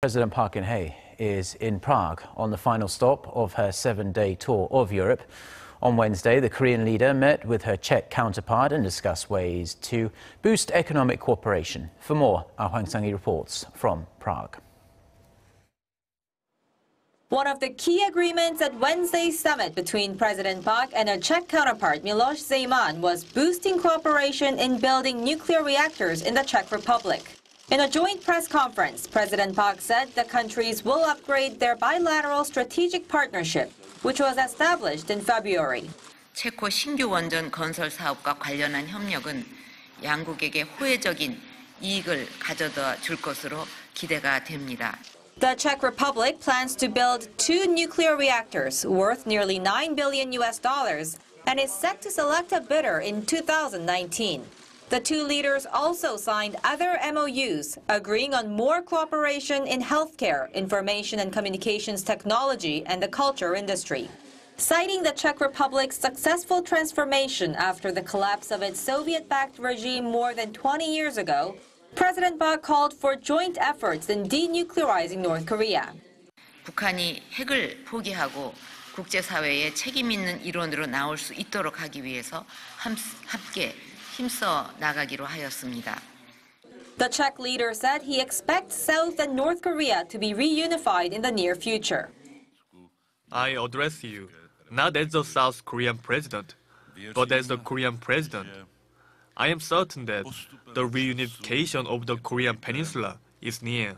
President Park Geun is in Prague on the final stop of her 7-day tour of Europe. On Wednesday, the Korean leader met with her Czech counterpart and discussed ways to boost economic cooperation. For more, our Hwang Sung reports from Prague. One of the key agreements at Wednesday's summit between President Park and her Czech counterpart Milos Zeman was boosting cooperation in building nuclear reactors in the Czech Republic. In a joint press conference, President Park said the countries will upgrade their bilateral strategic partnership, which was established in February. 체코 신규 원전 건설 사업과 관련한 협력은 양국에게 호혜적인 이익을 가져다 줄 것으로 기대가 됩니다. The Czech Republic plans to build 2 nuclear reactors worth nearly $9 billion and is set to select a bidder in 2019. The two leaders also signed other MOUs, agreeing on more cooperation in healthcare, information and communications technology, and the culture industry. Citing the Czech Republic's successful transformation after the collapse of its Soviet-backed regime more than 20 years ago, President Park called for joint efforts in denuclearizing North Korea. 북한이 핵을 포기하고 국제사회에 책임 있는 일원으로 나올 수 있도록 하기 위해서 함께 힘써 나가기로 하였습니다. The Czech leader said he expects South and North Korea to be reunified in the near future. I address you not as the South Korean president, but as the Korean president. I am certain that the reunification of the Korean peninsula is near.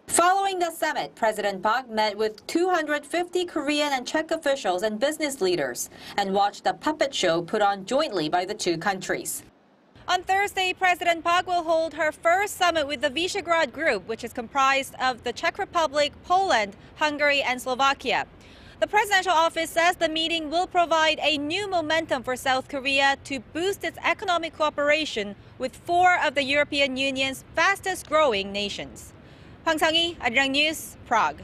Following the summit, President Park met with 250 Korean and Czech officials and business leaders and watched a puppet show put on jointly by the two countries. On Thursday, President Park will hold her first summit with the Visegrad Group, which is comprised of the Czech Republic, Poland, Hungary, and Slovakia. The presidential office says the meeting will provide a new momentum for South Korea to boost its economic cooperation with 4 of the European Union's fastest-growing nations. Hwang Sung, Arirang News, Prague.